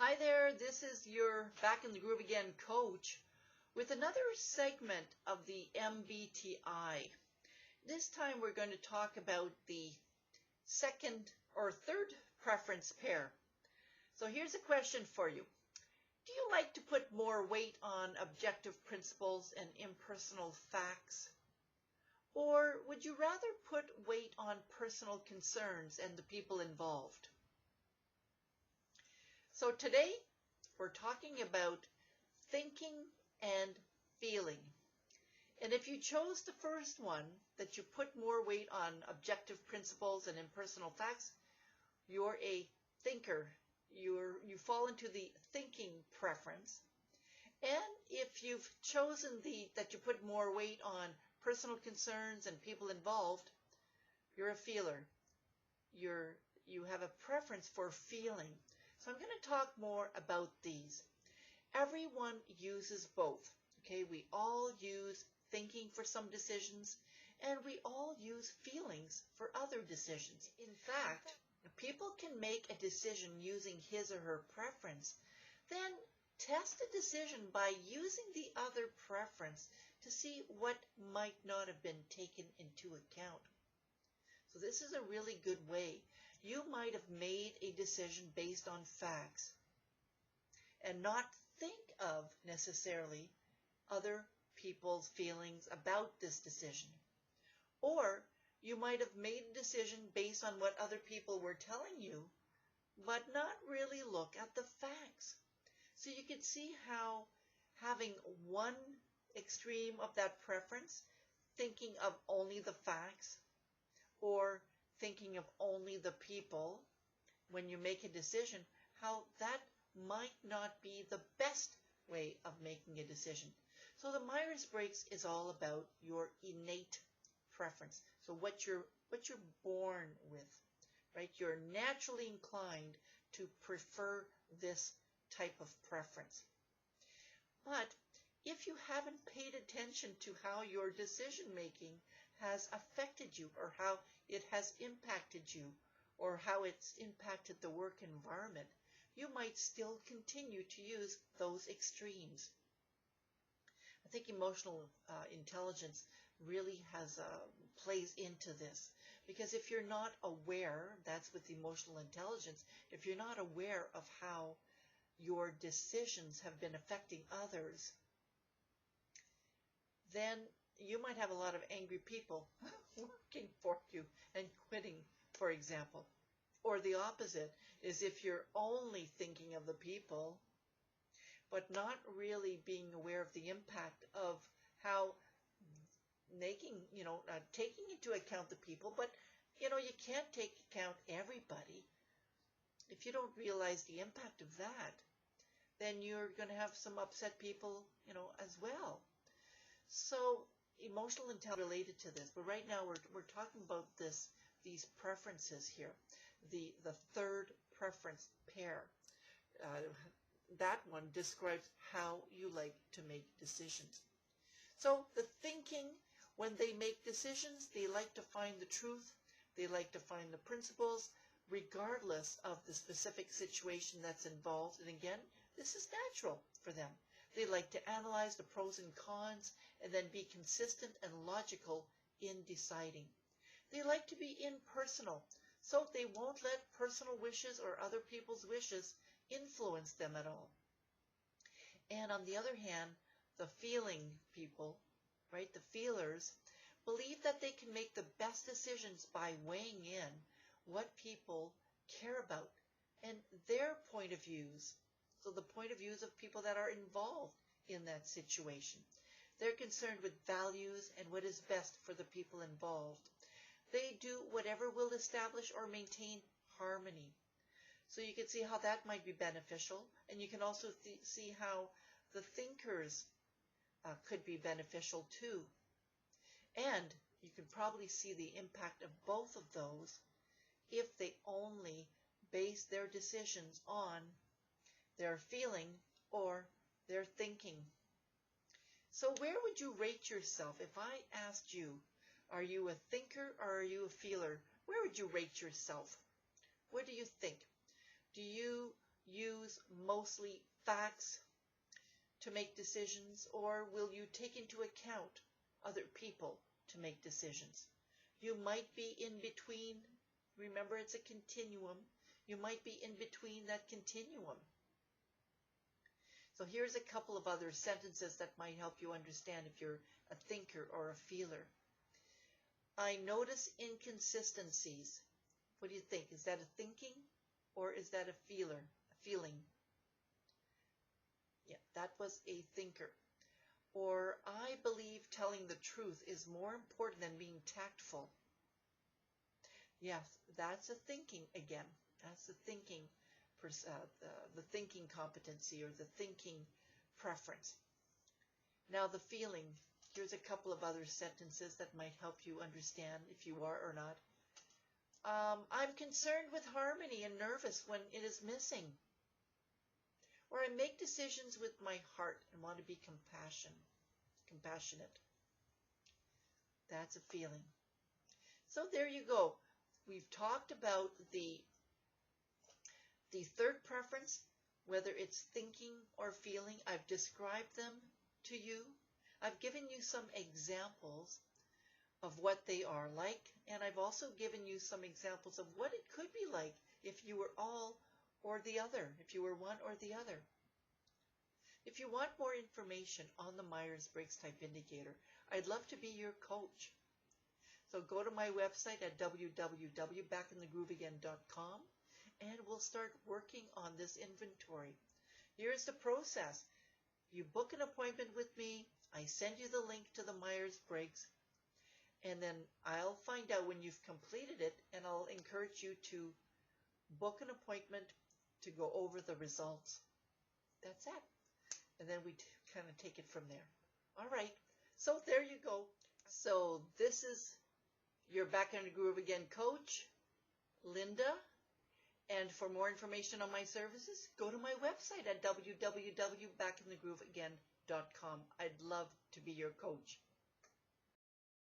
Hi there, this is your Back in the Groove Again coach with another segment of the MBTI. This time we're going to talk about the second or third preference pair. So here's a question for you. Do you like to put more weight on objective principles and impersonal facts? Or would you rather put weight on personal concerns and the people involved? So today we're talking about thinking and feeling. And if you chose the first one, that you put more weight on objective principles and impersonal facts, you're a thinker. You fall into the thinking preference. And if you've chosen that you put more weight on personal concerns and people involved, you're a feeler. You have a preference for feeling. So I'm going to talk more about these. Everyone uses both. Okay, we all use thinking for some decisions, and we all use feelings for other decisions. In fact, people can make a decision using his or her preference, then test a decision by using the other preference to see what might not have been taken into account. So this is a really good way. You might have made a decision based on facts and not think of necessarily other people's feelings about this decision. Or you might have made a decision based on what other people were telling you, but not really look at the facts. So you can see how having one extreme of that preference, thinking of only the facts, or thinking of only the people when you make a decision, how that might not be the best way of making a decision. So the Myers-Briggs is all about your innate preference. So what you're born with, right? You're naturally inclined to prefer this type of preference. But if you haven't paid attention to how your decision making has affected you, or how it has impacted you, or how it's impacted the work environment, you might still continue to use those extremes. I think emotional intelligence really plays into this, because if you're not aware, that's with emotional intelligence, if you're not aware of how your decisions have been affecting others, then you might have a lot of angry people working for you and quitting, for example. Or the opposite is if you're only thinking of the people, but not really being aware of the impact of how taking into account the people, but you can't take account everybody. If you don't realize the impact of that, then you're going to have some upset people, as well. So emotional intelligence is related to this, but right now we're talking about these preferences here, the third preference pair. That one describes how you like to make decisions. So the thinking, when they make decisions, they like to find the truth, they like to find the principles, regardless of the specific situation that's involved. And again, this is natural for them. They like to analyze the pros and cons and then be consistent and logical in deciding. They like to be impersonal, so they won't let personal wishes or other people's wishes influence them at all. And on the other hand, the feeling people, right, the feelers, believe that they can make the best decisions by weighing in what people care about and their point of views. So the point of views of people that are involved in that situation. They're concerned with values and what is best for the people involved. They do whatever will establish or maintain harmony. So you can see how that might be beneficial, and you can also see how the thinkers could be beneficial too. And you can probably see the impact of both of those if they only base their decisions on their feeling or their thinking. So where would you rate yourself? If I asked you, are you a thinker or are you a feeler? Where would you rate yourself? What do you think? Do you use mostly facts to make decisions, or will you take into account other people to make decisions? You might be in between. Remember, it's a continuum. You might be in between that continuum. So here's a couple of other sentences that might help you understand if you're a thinker or a feeler. I notice inconsistencies. What do you think? Is that a thinking or is that a feeling? Yeah, that was a thinker. Or I believe telling the truth is more important than being tactful. Yes, that's a thinking again. That's the thinking, the thinking competency or the thinking preference. Now the feeling. Here's a couple of other sentences that might help you understand if you are or not. I'm concerned with harmony and nervous when it is missing. Or I make decisions with my heart and want to be compassionate. That's a feeling. So there you go. We've talked about the third preference, whether it's thinking or feeling. I've described them to you. I've given you some examples of what they are like, and I've also given you some examples of what it could be like if you were all or the other, if you were one or the other. If you want more information on the Myers-Briggs Type Indicator, I'd love to be your coach. So go to my website at www.backinthegrooveagain.com and we'll start working on this inventory. Here's the process. You book an appointment with me, I send you the link to the Myers-Briggs, and then I'll find out when you've completed it, and I'll encourage you to book an appointment to go over the results. That's it. And then we kind of take it from there. All right. So there you go. So this is your Back in the Groove Again coach, Linda. And for more information on my services, go to my website at www.backinthegrooveagain.com. I'd love to be your coach.